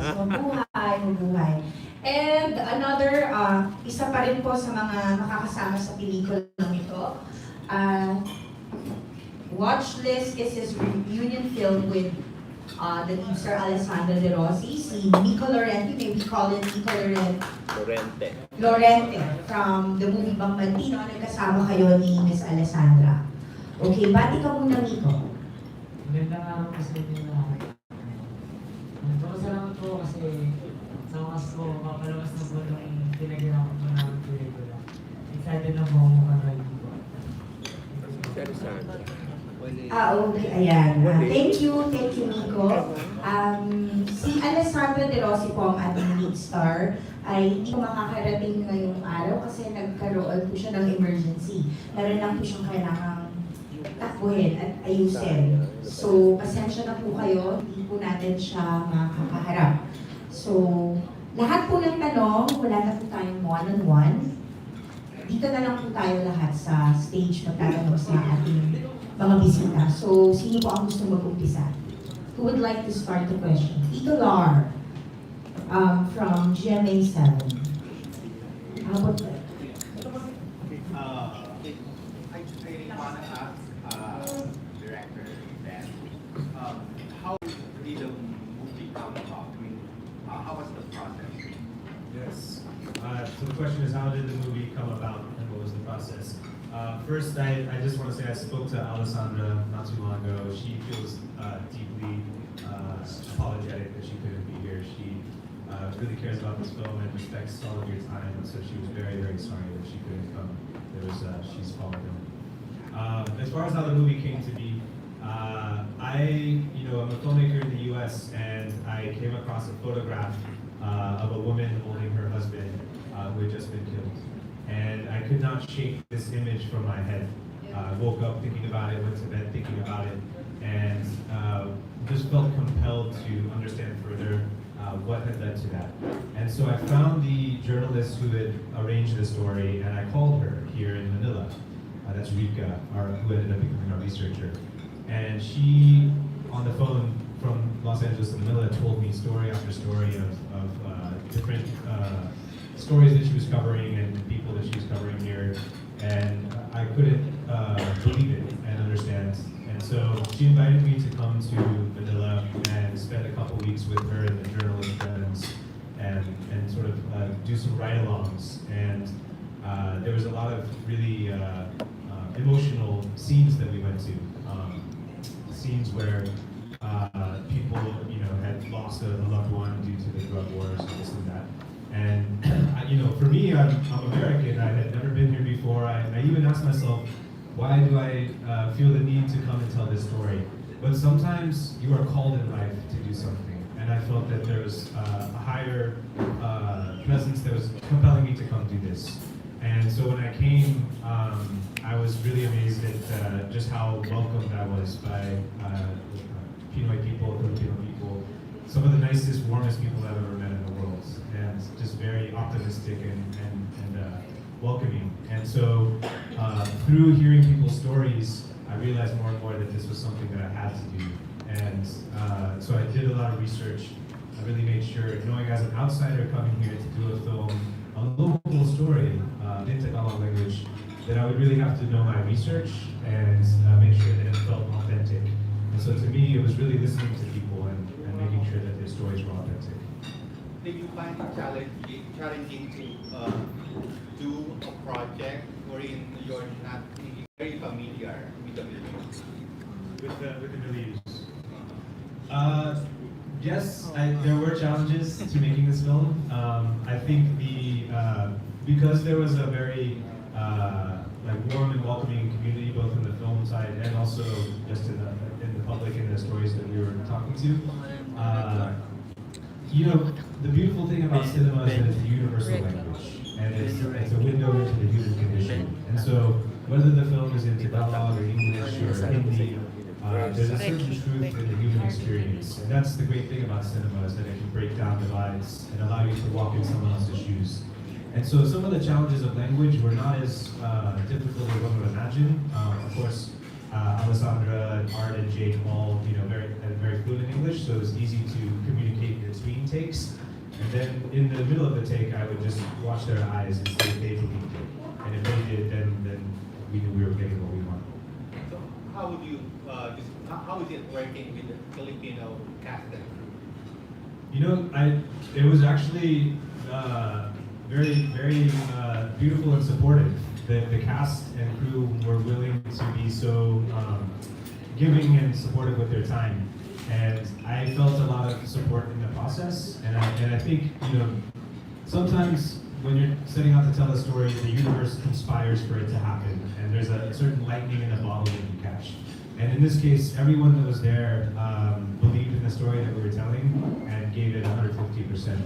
Yes, mabuhay, mabuhay. And another, isa pa rin po sa mga makakasama sa pelikulang ito, watch list is his reunion film with the lead star Alessandra de Rossi, si Nico Lorente, maybe call it Nico Lorente from the movie Bang Bantino. Nagkasama kayo ni Miss Alessandra. Okay, bati ka muna, Nico. Magandang araw po sa inyo lahat. Salamat po kasi sa wakas po, papalabas na po nung pinagirapan po namin pelikula. Excited na po ako makarating po. Okay, ayan. Thank you, Nico. Si Alessandra de Rossi po ang ating lead star ay hindi po makakarating ngayong araw kasi nagkaroon po siya ng emergency. Meron lang po siyang kailangang takbuhin at ayusin. So, pasensya na po kayo, hindi po natin siya makakaharap. So, lahat po ng tanong, wala na po tayong one-on-one. Dito na lang po tayo lahat sa stage magtatanong sa ating mga bisita. So, sino po ang gusto mag-umpisa? Who would like to start the question? Tito Lar, from GMA7. How about that? I want to ask director Ben, how did the movie come about? I mean, how was the process? Yes. So the question is, how did the movie come about and what was the process? First, I just want to say I spoke to Alessandra not too long ago. She feels deeply apologetic that she couldn't be here. She really cares about this film and respects all of your time, and so she was very, very sorry that she couldn't come. She's fallen ill. As far as how the movie came to be, I'm a filmmaker in the U.S. and I came across a photograph of a woman holding her husband who had just been killed. And I could not shake this image from my head. I woke up thinking about it, went to bed thinking about it, and just felt compelled to understand further what had led to that. And so I found the journalist who had arranged the story, and I called her here in Manila. That's REKHI, who ended up becoming our researcher. And she, on the phone from Los Angeles to Manila, told me story after story of different stories that she was covering and people that she was covering here. And I couldn't believe it and understand. And so she invited me to come to Manila and spend a couple weeks with her and the journalist friends and sort of do some ride-alongs. And there was a lot of really emotional scenes that we went to. Scenes where people, had lost a loved one due to the drug wars and this and that. And for me, I'm American. I had never been here before. I even asked myself, why do I feel the need to come and tell this story? But sometimes you are called in life to do something, and I felt that there was a higher presence that was compelling me to come do this. And so when I came, I was really amazed at just how welcomed I was by Pinoy people, Filipino people, some of the nicest, warmest people I've ever met in the world, and just very optimistic and welcoming. And so through hearing people's stories, I realized more and more that this was something that I had to do. And so I did a lot of research. I really made sure, knowing as an outsider coming here to do a film, a local story in Tagalog language, that I would really have to know my research and make sure that it felt authentic. And so to me, it was really listening to people and making sure that their stories were authentic. Did you find it challenging to do a project wherein you're not very familiar with the Philippines? With the Middle East? Yes, there were challenges to making this film. I think because there was a very warm and welcoming community, both in the film side and also just in the public and the stories that we were talking to. The beautiful thing about cinema is that it's a universal language, and it's a window into the human condition. And so whether the film is in Tagalog or English or Hindi, there's a certain truth in the human experience. And that's the great thing about cinema, is that it can break down divides and allow you to walk in someone else's shoes. And so some of the challenges of language were not as difficult as one would imagine. Of course, Alessandra, Art, and Jake all very fluent in English, so it was easy to communicate between takes. And then in the middle of the take, I would just watch their eyes and see if they believed it. And if they did, then we knew we were getting what we wanted. So how would you, how is it working with the Filipino cast and crew? You know, it was actually very, very beautiful and supportive. The cast and crew were willing to be so giving and supportive with their time. And I felt a lot of support in the process. And I think, you know, sometimes when you're setting out to tell a story, the universe conspires for it to happen. And there's a certain lightning in a bottle that you catch. And in this case, everyone that was there believed in the story that we were telling and gave it 150%.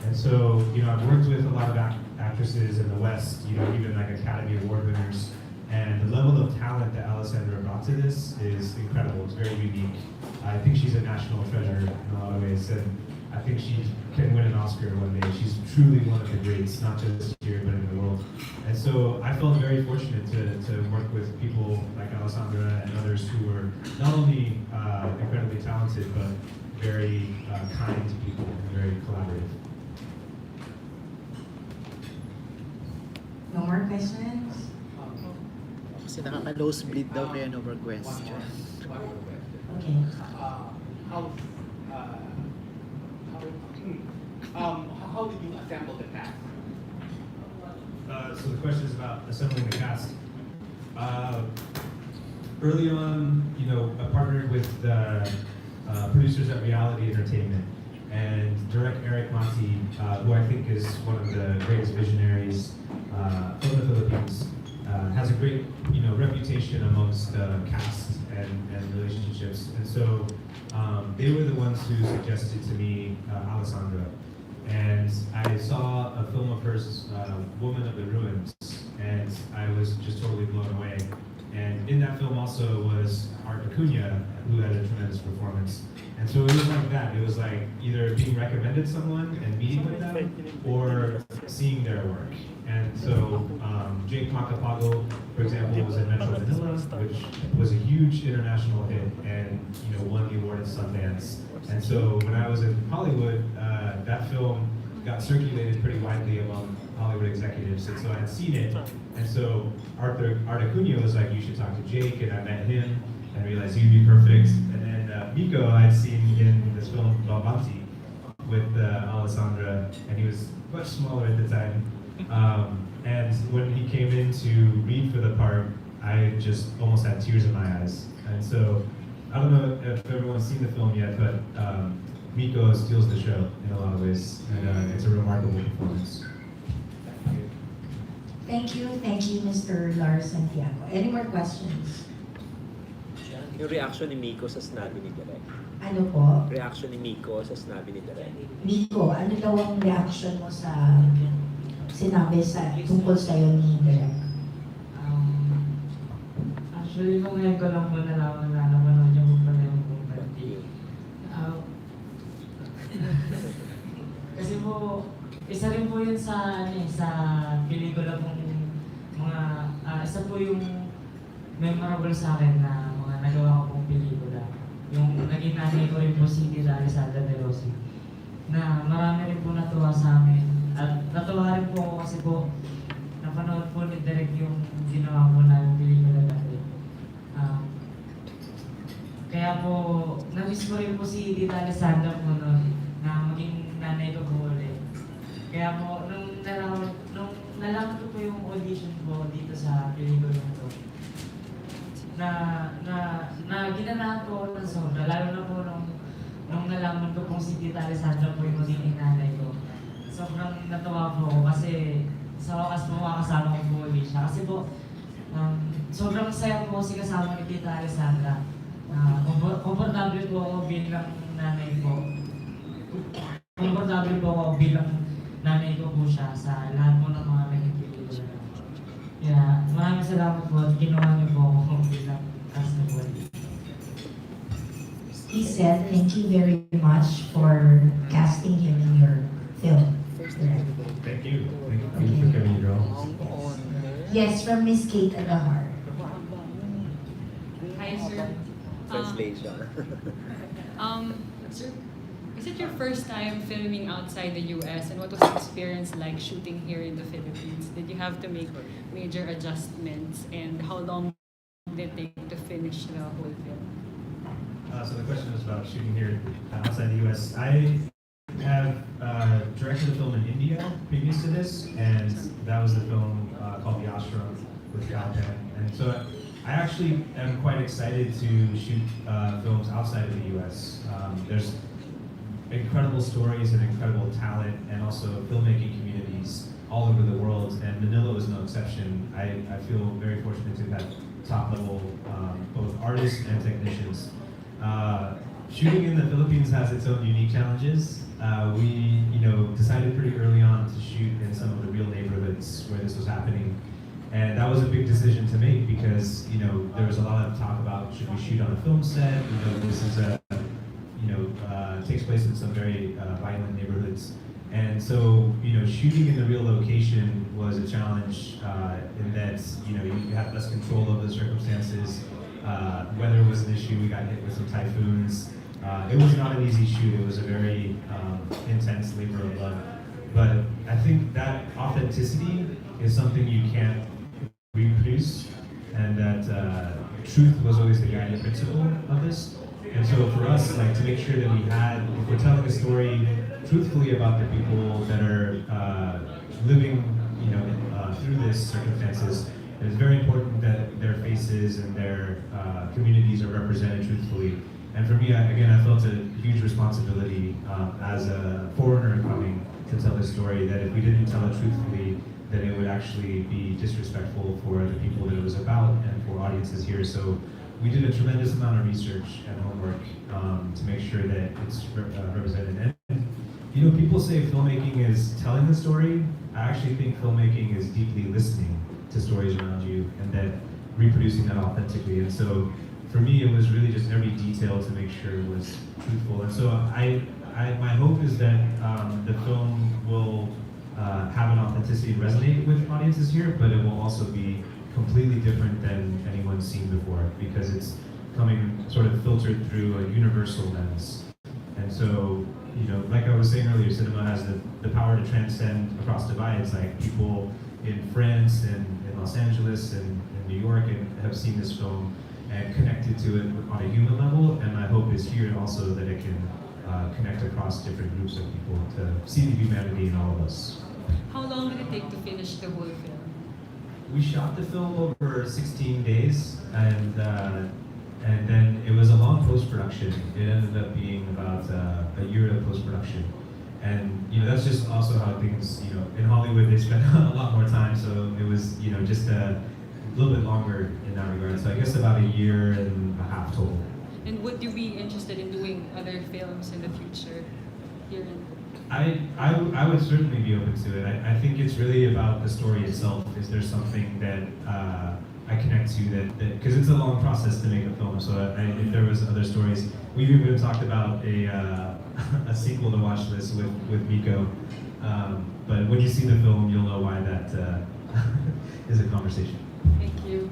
And so, you know, I've worked with a lot of actresses in the West, you know, even like Academy Award winners. And the level of talent that Alessandra brought to this is incredible. It's very unique. I think she's a national treasure in a lot of ways. And I think she can win an Oscar one day. She's truly one of the greats, not just here, but in the world. And so I felt very fortunate to work with people like Alessandra and others who were not only incredibly talented, but very kind people and very collaborative. No more questions? Kasi nakaka-nosebleed daw kaya no more question. Okay. How did you assemble the cast? So the question is about assembling the cast. Early on, you know, I partnered with the producers at Reality Entertainment and REKHI, who I think is one of the greatest visionaries from the Philippines, has a great, you know, reputation amongst cast and relationships. And so they were the ones who suggested to me Alessandra. And I saw a film of hers, Woman of the Ruins, and I was just totally blown away. And in that film also was Art Acuna, who had a tremendous performance. And so it was like that. It was like either being recommended someone and meeting with them, or seeing their work. And so Jake Macapagal, for example, was in Metro Manila, which was a huge international hit, and you know, won the award at Sundance. And so when I was in Hollywood, that film got circulated pretty widely among Hollywood executives, and so I had seen it. And so Art Acuna was like, you should talk to Jake, and I met him and realized he'd be perfect. And then Miko I'd seen in this film Babanti with Alessandra, and he was much smaller at the time. And when he came in to read for the part, I just almost had tears in my eyes. And so I don't know if everyone's seen the film yet, but Miko steals the show in a lot of ways, and it's a remarkable performance. Thank you, Mr. Lars Santiago. Any more questions? Yung reaction ni Miko sa sinabi ni Direk. Ano po? Reaction ni Miko sa sinabi ni Direk. Miko, ano daw ang reaction mo sa sinabi tungkol sa'yo ni Direk? Actually, kung ngayon ko lang po nalaman na napanood niya po pala yung Bumbanti. Kasi po, isa rin po yun sa pelikula pong mga, isa po yung memorable sa akin na mga nagawa ko pong pelikula. Yung naging nanay ko rin po si ALESSANDRA de Rossi. Na marami rin po natuwa sa amin. At natuwa rin po ako kasi po, napanood po ni Direk yung ginawa po na yung pelikula dati. Kaya po, na-miss ko rin po si Tita Alessandra po noon na maging nanay ko po ulit. Kaya po, nung nalaman ko po yung audition po dito sa pelikula to, na ginanahan po ako ng sobra, lalo na po nung nalaman ko pong si Tita Alessandra po yung magiging nanay ko. Sobrang natuwa po ako kasi sa wakas po makakasama ko po ulit siya. Kasi po, sobrang saya po kasi kasama ni Tita Alessandra. Komportable po ako bilang nanay ko. Komportable po ako bilang nanay ko po siya sa lahat po ng mga naging pelikula. Kaya maraming salamat po at ginawa niyo po ako bilang cast na po. He said, thank you very much for casting him in your film. Thank you. Thank you for coming, girl. Yes, from Miss Kate Agahar. Hi, sir. Translation. Sir, Is it your first time filming outside the US, and what was the experience like shooting here in the Philippines? Did you have to make major adjustments, and how long did it take to finish the whole film? So the question was about shooting here outside the U.S. I have directed a film in India previous to this, and that was the film called The Ashram with Galpan. And so I actually am quite excited to shoot films outside of the U.S. There's incredible stories and incredible talent, and also filmmaking communities all over the world, and Manila is no exception. I feel very fortunate to have top level both artists and technicians. Shooting in the Philippines has its own unique challenges. We, decided pretty early on to shoot in some of the real neighborhoods where this was happening, and that was a big decision to make because there was a lot of talk about should we shoot on a film set. This is takes place in some very violent neighborhoods, and so shooting in the real location was a challenge in that you have less control of the circumstances. Weather was an issue. We got hit with some typhoons. It was not an easy shoot. It was a very intense labor of love. But I think that authenticity is something you can't reproduce, and that truth was always the guiding principle of this. And so for us, to make sure that if we're telling a story truthfully about the people that are living, through these circumstances, it's very important that their faces and their communities are represented truthfully. And for me, I felt a huge responsibility as a foreigner coming to tell this story, that if we didn't tell it truthfully, then it would actually be disrespectful for the people that it was about and for audiences here. So we did a tremendous amount of research and homework to make sure that it's represented. And people say filmmaking is telling the story. I actually think filmmaking is deeply listening to stories around you and then reproducing that authentically. And so for me, it was really just every detail to make sure it was truthful. And so my hope is that the film will have an authenticity and resonate with audiences here, but it will also be completely different than anyone's seen before, because it's coming sort of filtered through a universal lens. And so, like I was saying earlier, cinema has the power to transcend across divides. Like people in France and in Los Angeles and in New York have seen this film and connected to it on a human level. And my hope is here also that it can connect across different groups of people to see the humanity in all of us. How long did it take to finish the whole film? We shot the film over 16 days, and then it was a long post-production. It ended up being about a year of post-production. And that's just also how things, in Hollywood they spend a lot more time, so it was, just a little bit longer in that regard. So I guess about a year and a half total. And would you be interested in doing other films in the future here in? I would certainly be open to it. I think it's really about the story itself. Is there something that I connect to that because it's a long process to make a film. So if there was other stories, we've even talked about a sequel to watch this with Miko. But when you see the film, you'll know why that is a conversation. Thank you.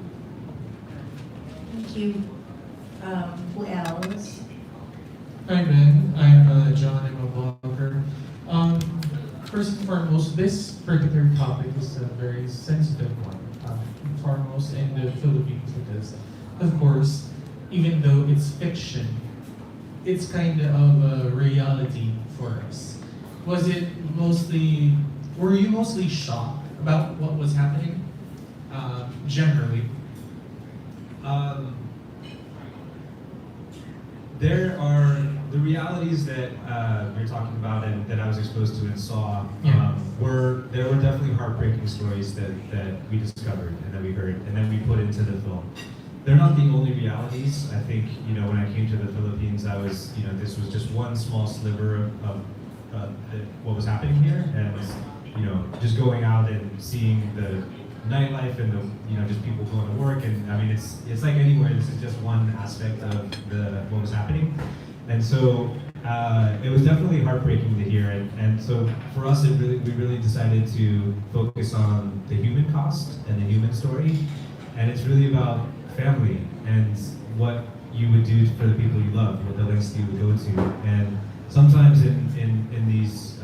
Thank you. Who else? Hi, Ben. I'm John. I'm a blogger. First and foremost, this particular topic is a very sensitive one. Foremost in the Philippines, because, of course, even though it's fiction, it's kind of a reality for us. Were you mostly shocked about what was happening, generally? There are the realities that you're talking about and that I was exposed to and saw. There were definitely heartbreaking stories that we discovered and that we heard and then we put into the film. They're not the only realities. I think when I came to the Philippines, I was this was just one small sliver of what was happening here, and just going out and seeing the nightlife and the just people going to work, and I mean it's like anywhere. This is just one aspect of what was happening, and so it was definitely heartbreaking to hear. And so for us, we really decided to focus on the human cost and the human story, and it's really about family and what you would do for the people you love, what the lengths you would go to, and sometimes in these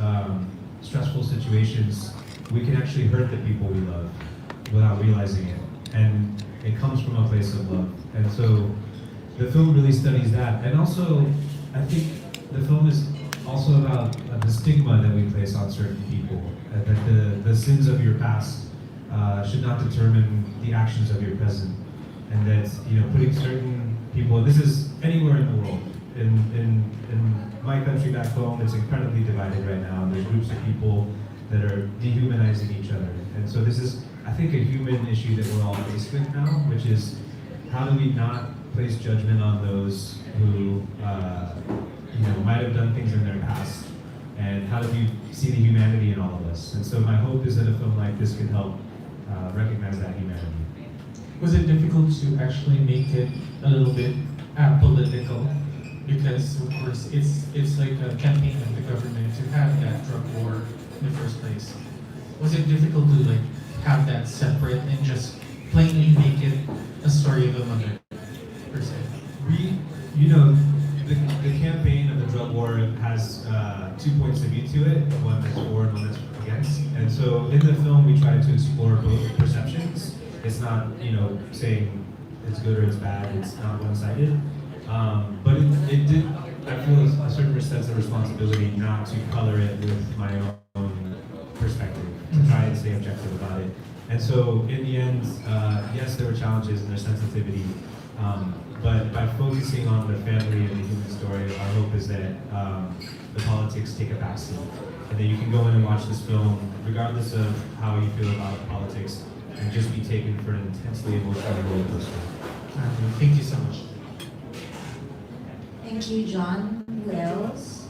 stressful situations, we can actually hurt the people we love without realizing it. And it comes from a place of love. And so the film really studies that. And also, I think the film is also about the stigma that we place on certain people. That the sins of your past should not determine the actions of your present. And that, you know, putting certain people, this is anywhere in the world. In my country back home, it's incredibly divided right now. There's groups of people that are dehumanizing each other. And so this is, I think, a human issue that we're all faced with now, which is how do we not place judgment on those who might have done things in their past, and how do we see the humanity in all of us? And so my hope is that a film like this can help recognize that humanity. Was it difficult to actually make it a little bit apolitical? Because of course it's like a campaign of the government to have that drug war in the first place. Was it difficult to like have that separate and just plainly make it a story of a mother per se? The campaign of the drug war has 2 points of view to it, one that's for and one that's against. And so in the film we try to explore both perceptions. It's not, saying it's good or it's bad, it's not one-sided. But it did, I feel a certain sense of responsibility not to color it with my own perspective, to try and stay objective about it. And so in the end, yes, there were challenges and there's sensitivity, but by focusing on the family and the human story, our hope is that the politics take a backseat, and that you can go in and watch this film, regardless of how you feel about politics, and just be taken for an intensely emotional roller coaster. Thank you so much. Thank you, John. Who else?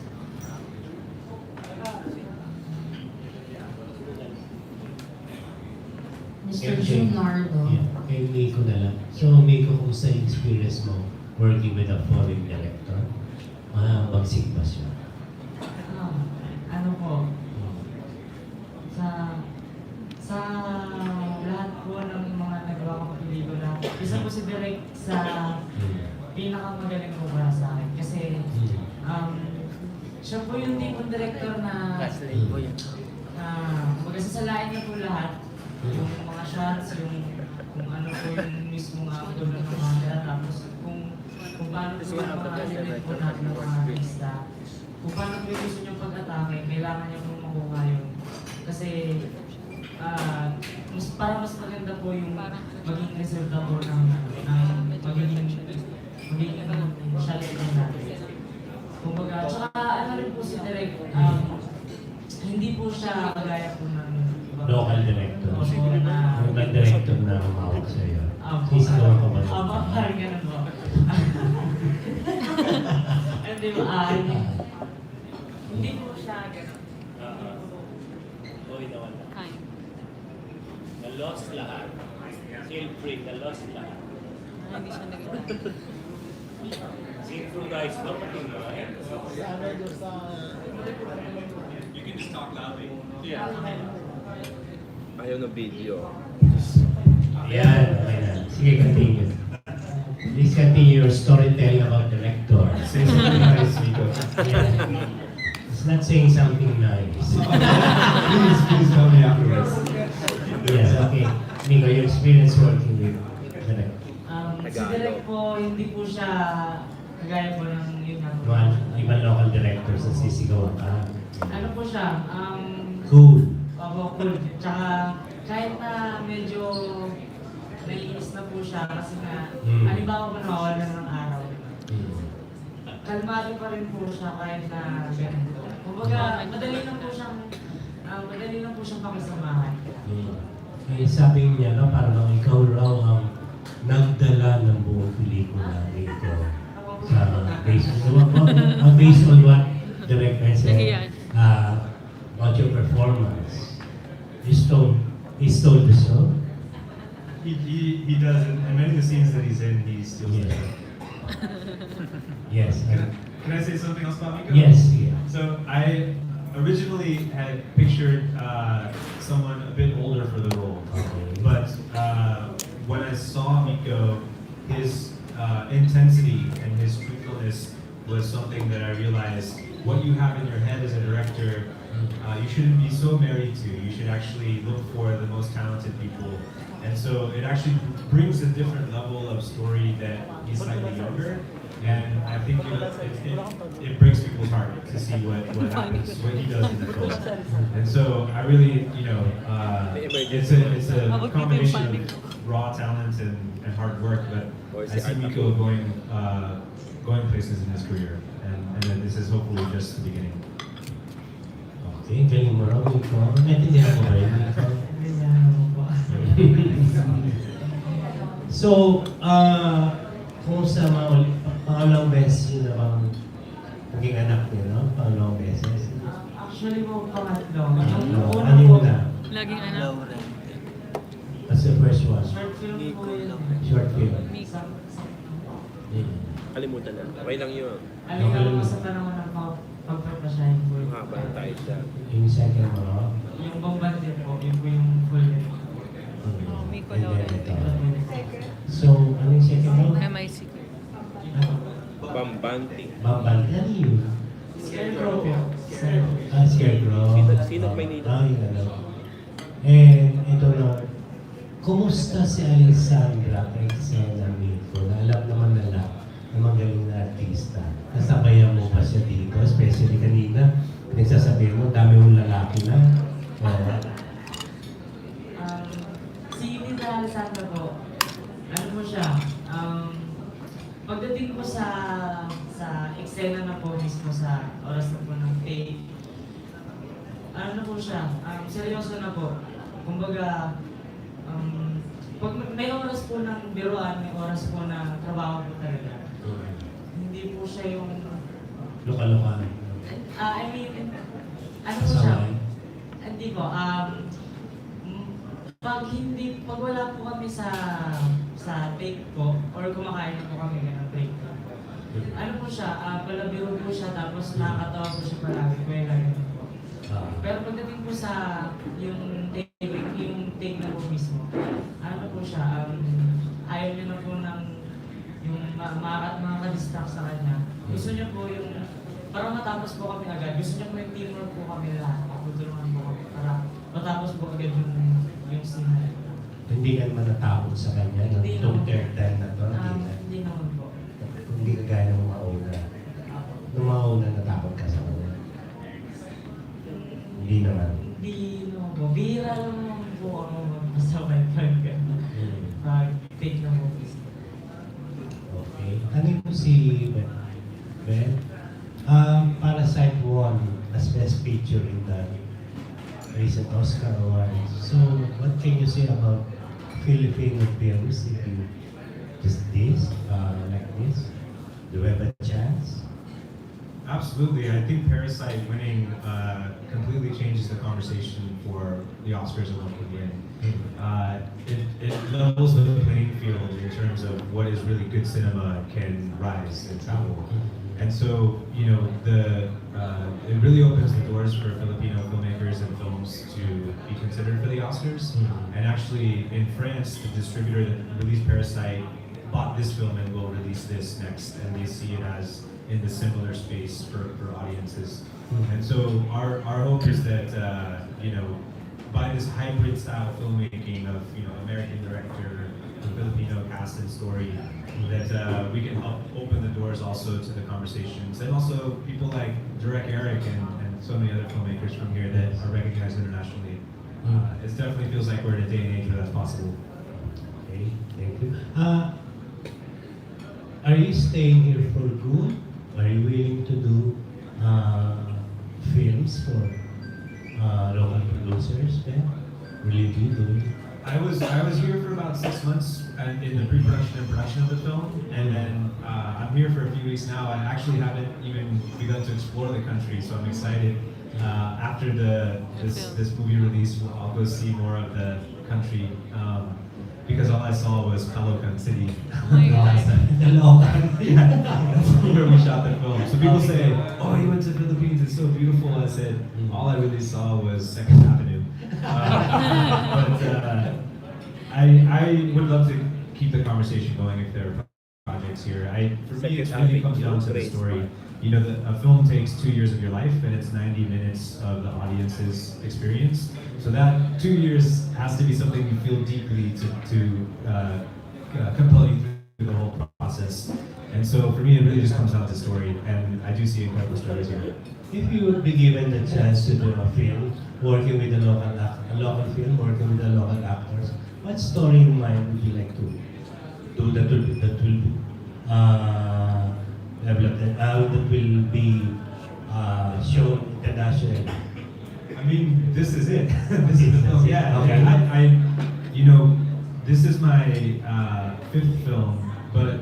Mr. Junardo. Yeah, kay Miko na lang. So, Miko, kumusta yung experience mo working with a foreign director? Magsig ba siya? Ano po, sa lahat po ng mga nagawa kong pelikula, isa po si Direk sa pinakamagaling po para sa akin. Kasi siya po yung tipong director na magasasalain niya po lahat. Yung mga shots, kung ano po yung mismo nga ang tulad ng camera, tapos kung paano po yung mga element po natin ng mga artista, kung paano po yung gusto niyong pag-atake, kailangan niya po makuha yun. Kasi para mas maganda po yung maging resulta po ng magiging shot natin. Kumbaga, tsaka ano rin po si Direk, hindi po siya kagaya po ng Local director. Yung director na umawag sa'yo. Sisigaw ko ba? Parang ganun po. Hindi ba? Hindi po siya ganun. Kind. Na-lost lahat. Feel free, na-lost lahat. Hindi siya naging... Synchronize ba pati mo? You can just talk loudly. Ayaw na video. Ayan, okay na. Sige, continue. Please continue your storytelling about the director. Say something nice, Miko. Yeah. It's not saying something nice. Please tell me afterwards. Yes, okay. Miko, your experience working with the director. Si Direk po, hindi po siya kagaya po ng yun nga. Ibang local directors na sisigawan ka. Ano po siya? Cool. Opo, cool. Tsaka kahit na medyo naiinis na po siya kasi nga, halimbawa po nawawala ng araw. Kalmado pa rin po siya kahit na ganito. Kumbaga, madali lang po siyang pakisamahan. Eh, sabi niya, no, parang ikaw raw ang nagdala ng buong pelikula dito. Based on what the director said, about your performance. He stole the show. He does, and many of the scenes that he's in, he steals the show. Yes. Can I say something else about Miko? Yes. Yeah. So I originally had pictured someone a bit older for the role, but when I saw Miko, his intensity and his truthfulness was something that I realized what you have in your head as a director, you shouldn't be so married to. You should actually look for the most talented people. And so it actually brings a different level of story that he's slightly younger. And I think it breaks people's heart to see what happens, what he does in the film. And so I really, it's a combination of raw talent and hard work, but I see Miko going places in his career. And then this is hopefully just the beginning. Okay, galing mo raw, Miko. Naintindihan mo ba yun, Miko? So, kung sa pangalawang beses yun na bang naging anak niyo, no? Pangalawang beses. Actually po, pangatlo. Ano yun na? Laging anak. That's the first one. Short film po yun. Short film. Kalimutan na. Okay lang yun. Alin lang sa panahon ng pagpapasyahin po yun. Mahaba na tayo dyan. Yung second mo, Yung bombarded po, yun po yung full yun. Miko and daw then rin. ito. So, anong second mo? MIC. Bambanti. Bambanti. Ano yun? Scarecrow po. Scarecrow. Sino may nila? Yung ano. And ito na, kumusta si Alessandra kay Sena Miko? Na alam naman nila na magaling na artista. Nasabayan mo ba siya dito? Especially kanina, nagsasabihin mo, dami mong lalaki na. Si Tita Alessandra po, ano po siya, pagdating po sa eksena na po mismo sa oras na po ng take, ano na po siya, seryoso na po. Kumbaga, pag may oras po ng biruan, may oras po ng trabaho po talaga. Hindi po siya yung... Luka-luka. I mean, ano po siya? Hindi po, pag wala po kami sa take po, or kumakain po kami ng break po. Ano po siya, palabiro po siya, tapos nakakatawa po siya palagi, kaya ganun po. Pero pagdating po sa yung take na po mismo, ano po siya, ayaw niya na po ng yung makaka-distract sa kanya. Gusto niya po yung, para matapos po kami agad, gusto niya po yung teamwork po kami lahat. Tutulungan po kami para matapos po agad yung scene. Hindi ka naman natakot sa kanya nung third time na to? Hindi naman po. Hindi ka gaya nung mauna. Nung mauna natakot ka sa kanya? Hindi naman. Hindi naman po. Bihira lang naman po ako magpasabay pag take na po. Okay. Ano po si Ben? Parasite won as Best Picture in the recent Oscar Awards. So, what can you say about Filipino films if you just like this? Do you have a chance? Absolutely. I think Parasite winning completely changes the conversation for the Oscars and what would win. It levels the playing field in terms of what is really good cinema can rise and travel. And so, it really opens the doors for Filipino filmmakers and films to be considered for the Oscars. And actually, in France, the distributor that released Parasite bought this film and will release this next, and they see it as in the similar space for audiences. And so our hope is that by this hybrid style filmmaking of American director, Filipino cast and story, that we can help open the doors also to the conversations, and also people like REKHI and so many other filmmakers from here that are recognized internationally. It definitely feels like we're in a day and age where that's possible. Okay, thank you. Are you staying here for good? Are you willing to do films for local producers? Ben? Will you be doing? I was here for about 6 months in the pre-production and production of the film, and then I'm here for a few weeks now. I actually haven't even begun to explore the country, so I'm excited. After this movie release, I'll go see more of the country because all I saw was Caloocan City. Last time. Yeah, that's where we shot the film. So people say, "Oh, you went to the Philippines? It's so beautiful." I said, all I really saw was Second Avenue. But I would love to keep the conversation going if there are projects here. For me, it really comes down to the story. You know, a film takes 2 years of your life, and it's 90 minutes of the audience's experience. So that 2 years has to be something you feel deeply to compel you through the whole process. And so for me, it really just comes down to story, and I do see incredible stories here. If you would be given the chance to do a film, working with a local film, working with the local actors, what story in mind would you like to do that will be shown internationally? I mean, this is it. This is the film. Yeah. Okay. I you know, this is my 5th film, but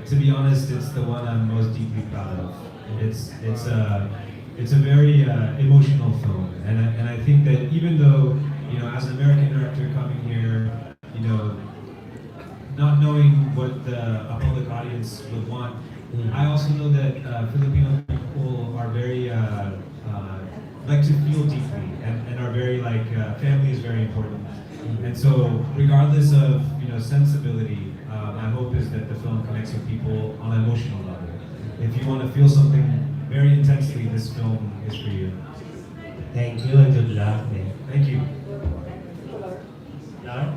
to be honest, it's the one I'm most deeply proud of. It's a very emotional film, and I think that even though, you know, as an American director coming here, you know, not knowing what a public audience would want, I also know that Filipino people are very like to feel deeply, and are very like family is very important. And so, regardless of, you know, sensibility, my hope is that the film connects with people on an emotional level. If you want to feel something very intensely, this film is for you. Thank you and good luck. Thank you. Lar?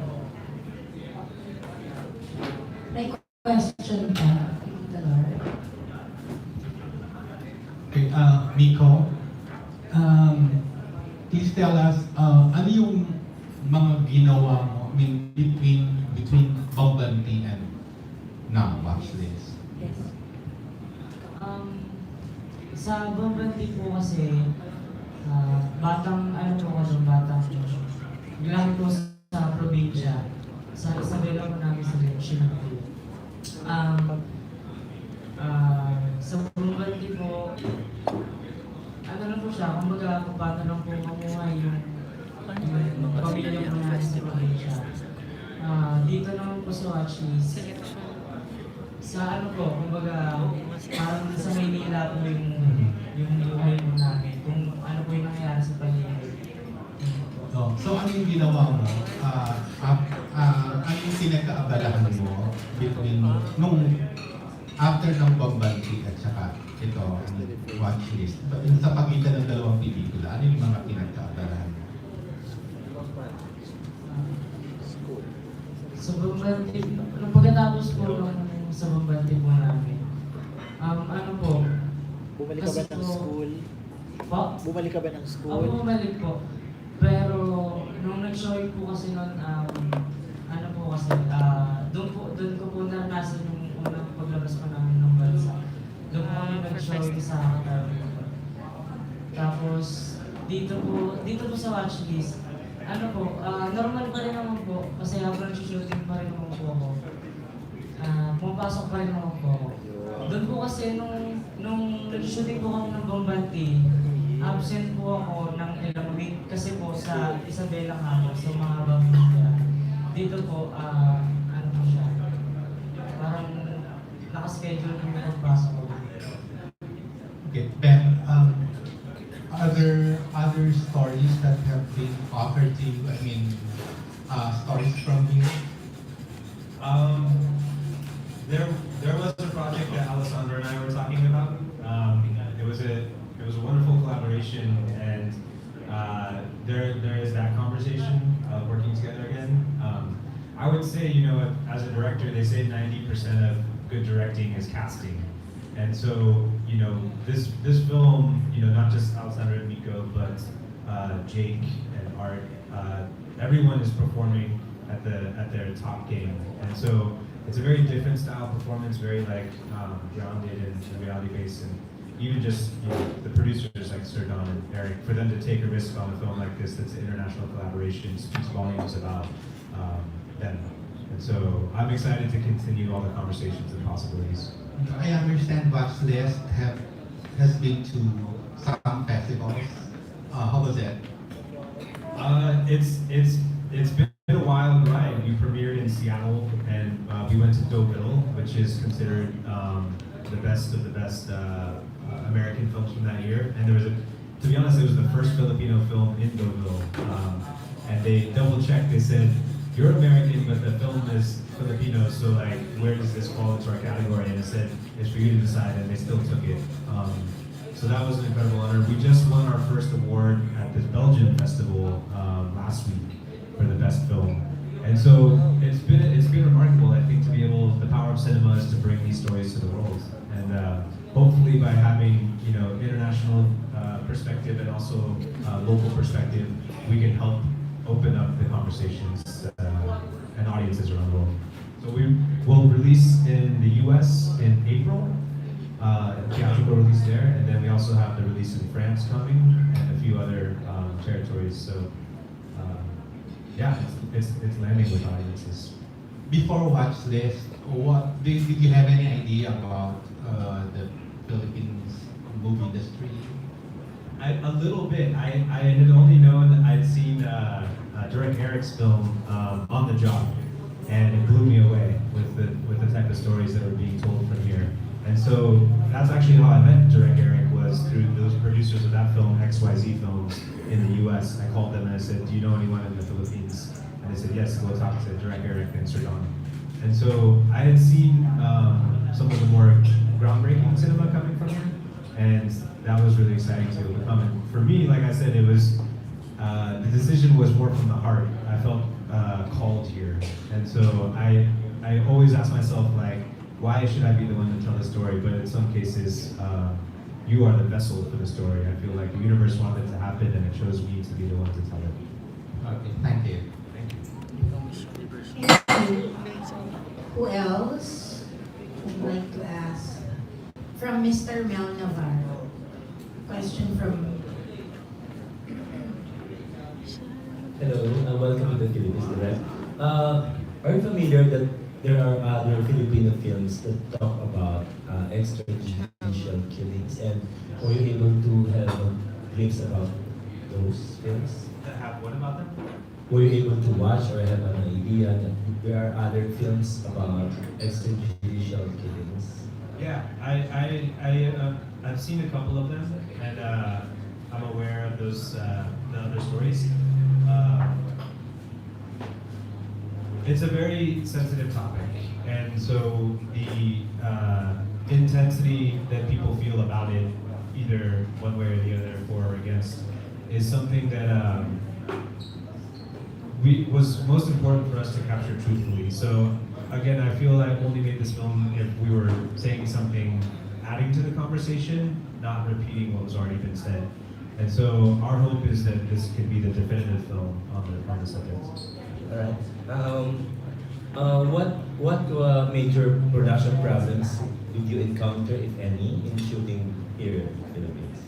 May question ka, Tita Laura? Okay, Miko, please tell us, ano yung mga ginawa mo, I mean, between Bambanti and now, watch this? Yes. Sa Bambanti po kasi, batang, ano po ako doon, batang, laki po sa probinsya, sa Isabela po namin sa Sinagpo. Sa Bambanti po, ano lang po siya, kumbaga kung paano lang po mamuhay yung pamilya po namin sa probinsya. Dito naman po sa watchlist, sa ano po, kumbaga parang sa Maynila po yung buhay po namin, kung ano po yung nangyayari sa paligid. So ano yung ginawa mo? Ano yung pinagkaabalahan mo between nung after ng Bambanti at saka ito, watchlist? Sa pagitan ng dalawang pelikula, ano yung mga pinagkaabalahan mo? Sa Bambanti, nung pagkatapos po sa Bambanti po namin, ano po, Bumalik ka ba ng school? Po? Bumalik ka ba ng school? Ako bumalik po. Pero nung nag-show po kasi noon, ano po kasi, doon ko po naranasan yung unang paglabas ko namin ng bansa. Doon po kami nag-show sa Qatar. Tapos, dito po sa watchlist, ano po, normal pa rin naman po, kasi habang shooting pa rin naman po ako. Pumapasok pa rin naman po ako. Doon po kasi nung nag-shooting po kami ng Bambanti, absent po ako ng ilang week kasi po sa Isabela nga po, sa mga pamilya. Dito po, ano po siya, parang nakaschedule po yung pagpasok ko. Okay, Ben, other stories that have been offered to you, I mean, stories from you? There was a project that Alessandra and I were talking about. It was a wonderful collaboration, and there is that conversation of working together again. I would say, you know, as a director, they say 90% of good directing is casting. And so, you know, this film, you know, not just Alessandra and Miko, but Jake and Art, everyone is performing at their top game. And so it's a very different style performance, very like grounded and reality based, and even just, you know, the producers like Sir Don and Eric, for them to take a risk on a film like this that's an international collaboration speaks volumes about them. And so I'm excited to continue all the conversations and possibilities. I understand Watchlist has been to some festivals. How was it? It's been a wild ride. We premiered in Seattle, and we went to Deauville, which is considered the best of the best American films from that year. And to be honest, it was the first Filipino film in Deauville. And they double checked. They said, you're American, but the film is Filipino, so like, where does this fall into our category? And it said, it's for you to decide, and they still took it. So that was an incredible honor. We just won our first award at this Belgian festival last week for the best film. And so it's been remarkable, I think, to be able, the power of cinema is to bring these stories to the world. And hopefully by having, you know, international perspective and also local perspective, we can help open up the conversations and audiences around the world. So we will release in the US in April, theatrical release there, and then we also have the release in France coming, and a few other territories. So yeah, it's landing with audiences. Before watch this, what did you have any idea about the Philippines movie industry? A little bit. I had only known that I'd seen Direct Eric's film On the Job, and it blew me away with the type of stories that were being told from here. And so that's actually how I met Direct Eric, was through those producers of that film, XYZ Films, in the US. I called them and I said, do you know anyone in the Philippines? And they said, yes, go talk to Direct Eric and Sir Don. And so I had seen some of the more groundbreaking cinema coming from here, and that was really exciting to become. And for me, like I said, it was, the decision was more from the heart. I felt called here. And so I always ask myself, like, why should I be the one to tell the story? But in some cases, you are the vessel for the story. I feel like the universe wanted it to happen, and it chose me to be the one to tell it. Okay, thank you. Thank you. Thank you. Who else would like to ask? From Mr. Mel Navarro. Question from... Hello, welcome to the Philippines, Direct. Are you familiar that there are other Filipino films that talk about extrajudicial killings, and were you able to have a glimpse about those films? Have what about them? Were you able to watch or have an idea that there are other films about extrajudicial killings? Yeah, I've seen a couple of them, and I'm aware of those the other stories. It's a very sensitive topic, and so the intensity that people feel about it, either one way or the other, for or against, is something that was most important for us to capture truthfully. So again, I feel I only made this film if we were saying something, adding to the conversation, not repeating what was already been said. And so our hope is that this could be the definitive film on the subject. All right. What major production problems did you encounter, if any, in shooting here in the Philippines?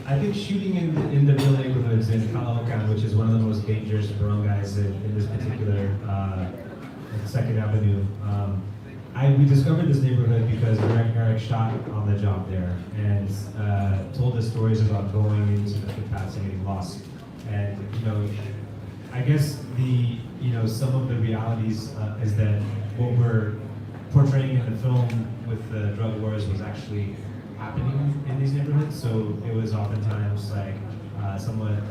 I think shooting in the real neighborhoods in Caloocan, which is one of the most dangerous barangays in this particular Second Avenue. We discovered this neighborhood because Eric shot On the Job there, and told us stories about going into the footpaths and getting lost. And I guess some of the realities is that what we're portraying in the film with the drug wars was actually happening in these neighborhoods. So it was oftentimes like somewhat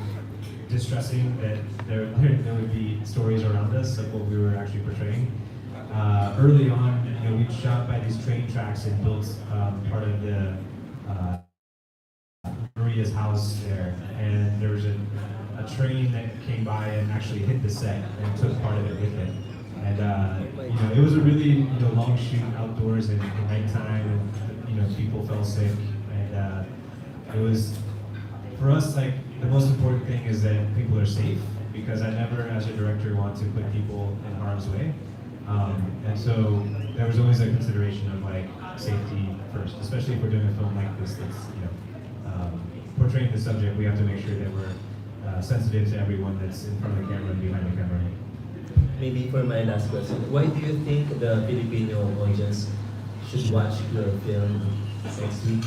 distressing that there would be stories around us of what we were actually portraying. Early on, we shot by these train tracks and built part of the Maria's house there, and there was a train that came by and actually hit the set and took part of it with it. And it was a really long shoot outdoors at nighttime, and people fell sick, and it was, for us, like, the most important thing is that people are safe, because I never, as a director, want to put people in harm's way. And so there was always a consideration of like safety first, especially if we're doing a film like this that's portraying the subject. We have to make sure that we're sensitive to everyone that's in front of the camera and behind the camera. Maybe for my last question, why do you think the Filipino audience should watch your film next week?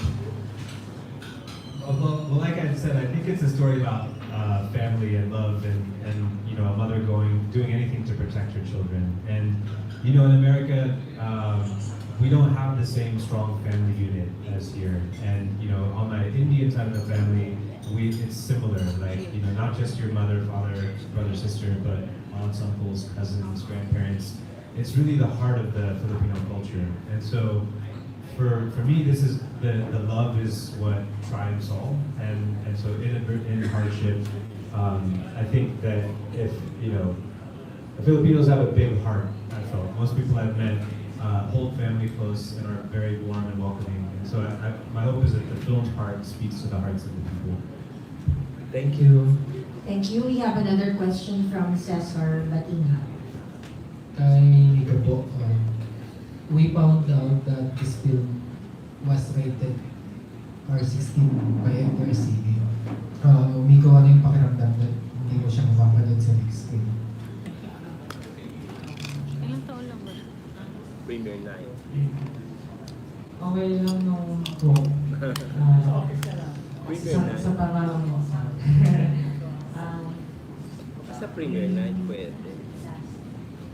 Well, like I said, I think it's a story about family and love, and a mother doing anything to protect her children. And in America, we don't have the same strong family unit as here. And on my Indian side of the family, it's similar. Like, not just your mother, father, brother, sister, but aunts, uncles, cousins, grandparents. It's really the heart of the Filipino culture. And so for me, this is the love is what triumphs all. And so in hardship, I think that if, the Filipinos have a big heart, I felt. Most people I've met hold family close and are very warm and welcoming. And so my hope is that the film's heart speaks to the hearts of the people. Thank you. Thank you. We have another question from Cesar Batinga. Kay Mika po, we found out that this film was rated R16 by FRCD. Miko, ano yung pakiramdam na hindi mo siya mapapanood sa big screen? Ilang taon lang ba? Premiere night. Okay lang nung po. Sa pangalan mo. Sa premiere night, pwede.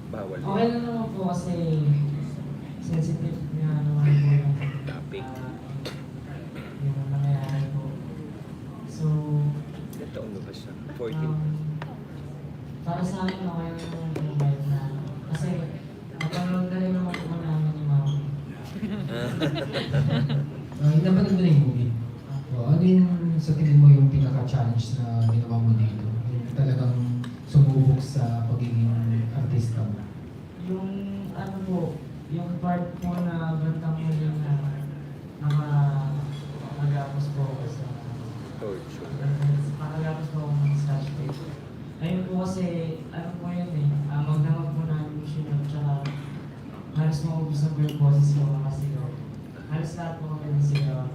Bawal. Okay lang naman po kasi sensitive nga naman po yung Topic. yung nangyayari po. So, Ilan taon na ba siya? 14? para sa akin okay lang naman po kahit na kasi napanood na rin naman po namin ni Mama. Napanood mo na yung movie. Ano yung sa tingin mo yung pinaka-challenge na ginawa mo dito? Yung talagang sumubok sa pagiging artista mo? Yung ano po, yung part po na bantang huli na nakagapos po ako sa Torture. nakagapos po ako ng scratch tape. Ayun po kasi, ano po yun eh, magdamag po namin yung sinunod, tsaka halos maubos ang girl bosses ko makasigaw. Halos lahat po kami nasigaw.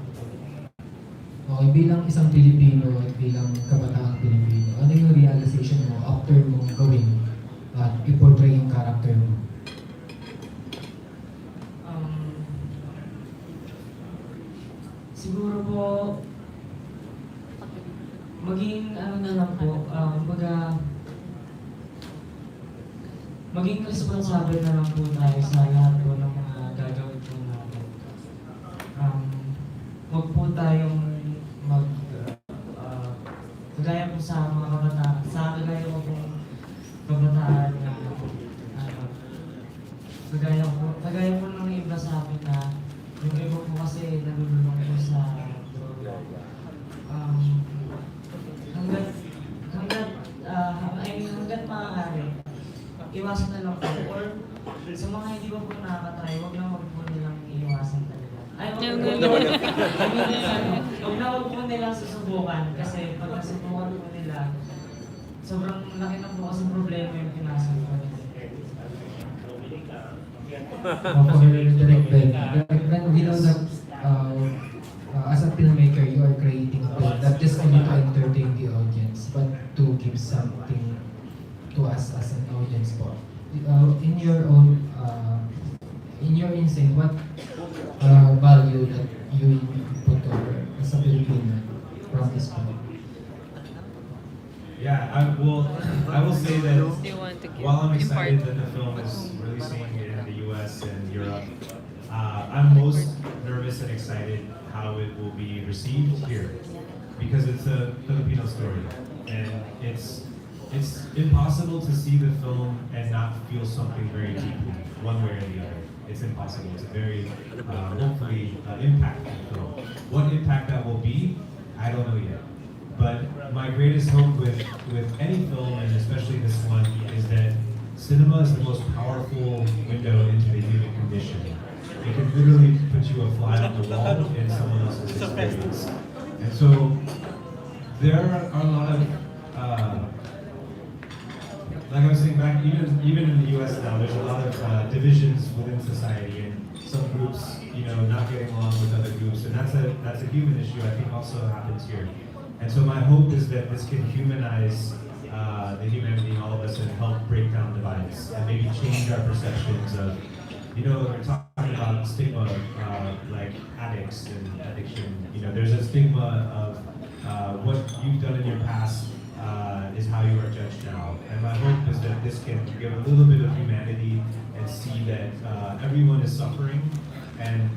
Okay, bilang isang Pilipino at bilang kabataang Pilipino, ano yung realization mo after mong gawin at i-portray yung character mo? Siguro po, maging ano na lang po, maging responsable na lang po tayo sa lahat po ng mga gagawin po natin. Huwag po tayong kagaya po sa mga kabataan, kagaya po kabataan na kagaya po ng iba sa akin na yung iba po kasi nalulunong po sa hanggat maaari, iwasan na lang po. Or sa mga hindi pa po nakakatry, huwag po nilang iiwasan talaga. Huwag po nilang susubukan kasi pag nasubukan po nila, sobrang laki na po kasi problema yung pinasok po nila. Direct Ben, we know that as a filmmaker, you are creating a film not just only to entertain the audience, but to give something to us as an audience po. In your own, in your instinct, what value that you put over as a Filipino from this film? Yeah, I will say that They want to give while I'm excited impart. that the film is releasing in the US and Europe, I'm most nervous and excited how it will be received here because it's a Filipino story and it's impossible to see the film and not feel something very deeply one way or the other. It's impossible. It's a very hopefully impactful film. What impact that will be, I don't know yet. But my greatest hope with any film, and especially this one, is that cinema is the most powerful window into the human condition. It can literally put you a fly on the wall in someone else's experience. And so there are a lot of, like I was saying back, even in the US now, there's a lot of divisions within society, and some groups, not getting along with other groups, and that's a human issue. I think also happens here. And so my hope is that this can humanize the humanity in all of us and help break down divides and maybe change our perceptions of, we're talking about stigma like addicts and addiction. There's a stigma of what you've done in your past is how you are judged now. And my hope is that this can give a little bit of humanity and see that everyone is suffering and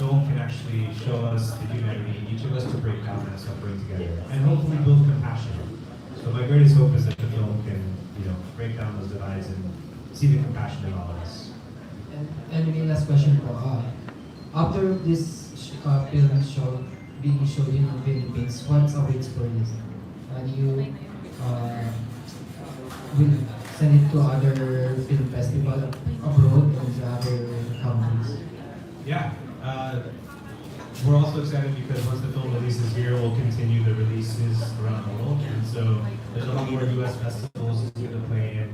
film can actually show us the humanity in each of us to break down that suffering together, and hopefully build compassion. So my greatest hope is that the film can, break down those divides and see the compassion in all of us. And my last question po, after this film show being shown in the Philippines, what's awaits for you? Do you will send it to other film festival abroad and to other countries? Yeah, we're also excited because once the film releases here, we'll continue the releases around the world. And so there's a lot more US festivals it's going to play in.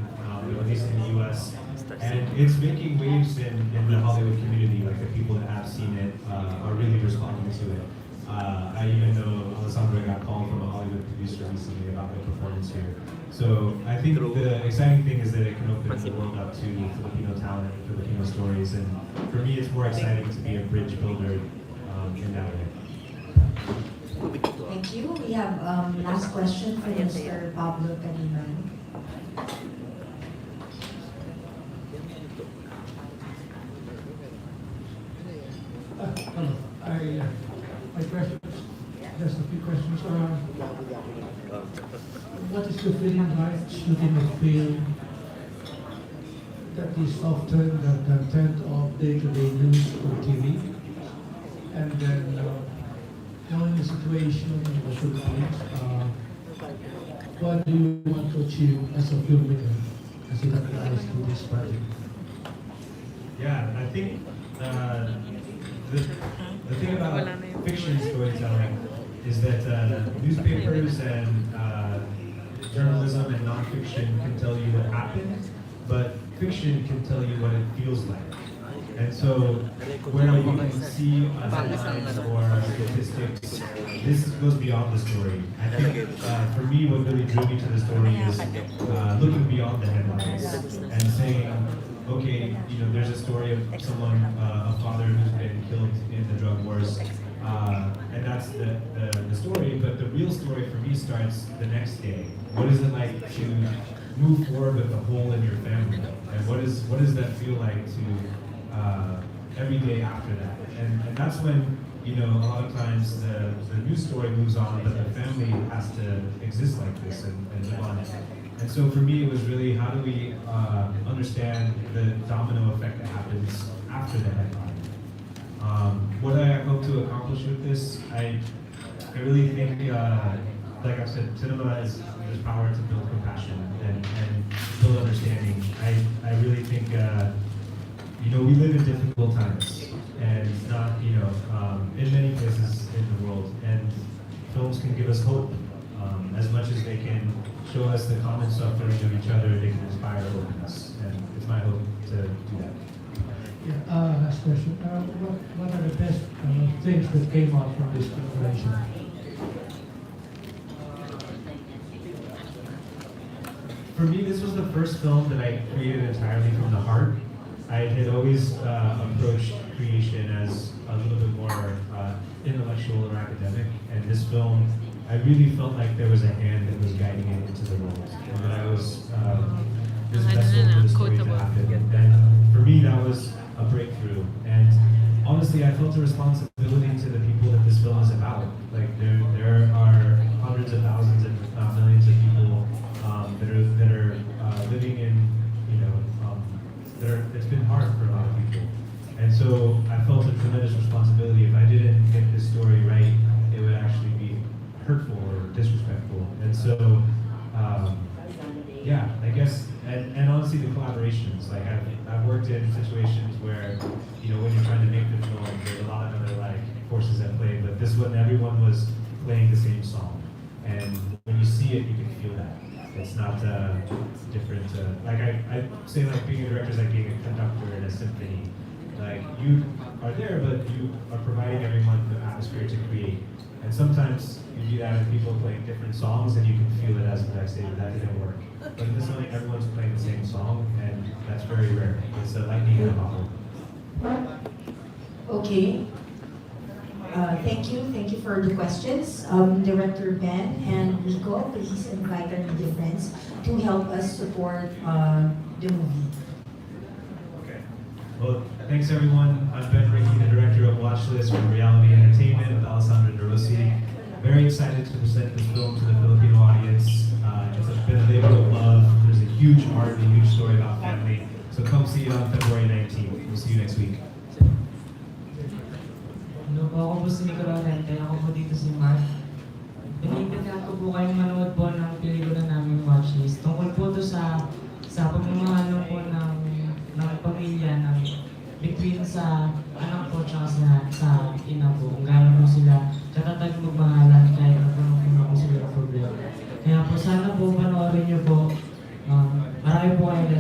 We're releasing in the US. And it's making waves in the Hollywood community. Like the people that have seen it are really responding to it. I even know Alessandra got called from a Hollywood producer recently about the performance here. So I think the exciting thing is that it can open the world up to Filipino talent, Filipino stories, and for me it's more exciting to be a bridge builder in that way. Thank you. We have last question from Mr. Pablo Caniman. Hello. My question, just a few questions. What is the feeling like shooting a film that is often the content of day-to-day news on TV? And then, knowing the situation in the Philippines, what do you want to achieve as a filmmaker as it applies to this project? Yeah, I think the thing about fiction storytelling is that newspapers and journalism and nonfiction can tell you what happened, but fiction can tell you what it feels like. And so where we can see headlines or statistics, this goes beyond the story. I think for me, what really drew me to the story is looking beyond the headlines and saying, okay, there's a story of someone, a father who's been killed in the drug wars, and that's the story, but the real story for me starts the next day. What is it like to move forward with a hole in your family? And what does that feel like to every day after that? And that's when, a lot of times the news story moves on, but the family has to exist like this and live on it. And so for me, it was really how do we understand the domino effect that happens after the headline. What I hope to accomplish with this, I really think, like I said, cinema has power to build compassion and build understanding. I really think, we live in difficult times, and not, in many places in the world, and films can give us hope. As much as they can show us the common suffering of each other, they can inspire hope in us, and it's my hope to do that. Yeah, last question. What are the best things that came out from this collaboration? For me, this was the first film that I created entirely from the heart. I had always approached creation as a little bit more intellectual or academic, and this film, I really felt like there was a hand that was guiding it into the world, and that I was this vessel for the story to happen. And for me, that was a breakthrough. And honestly, I felt a responsibility to the people that this film is about. Like there are hundreds of thousands, if not millions, of people that are living in, it's been hard for a lot of people. And so I felt a tremendous responsibility. If I didn't get this story right, it would actually be hurtful or disrespectful. And so, yeah, I guess, and honestly, the collaborations. Like I've worked in situations where, when you're trying to make the film, there's a lot of other forces at play. But this one, everyone was playing the same song, and when you see it, you can feel that. It's not different. I say, being a director is like being a conductor in a symphony. Like you are there, but you are providing everyone the atmosphere to create. And sometimes you do that with people playing different songs, and you can feel it as the next day, but that didn't work. But in this one, everyone's playing the same song, and that's very rare. It's a lightning in a bottle. Okay. Thank you for the questions. Director Ben and Nico, please invite our media friends to help us support the movie. Okay. Well, Thanks everyone. I'm Ben REKHI, the director of Watchlist from Reality Entertainment with Alessandra and ROSSI. Very excited to present this film to the Filipino audience. It's been a labor of love. There's a huge heart and a huge story about family. So come see it on February 19th. We'll see you next week. Hello po, ako po si Nicolorente. Ako po dito si Matt. Iniimbitahan ko po kayong manood po ng pelikula namin Watchlist. Tungkol po ito sa pagmamahalo po ng pamilya, ng between sa anak po tsaka sa ina po. Kung gaano po sila katatag magmahalan kahit na po sila ng problema. Kaya po sana po panoorin niyo po. Marami po kayong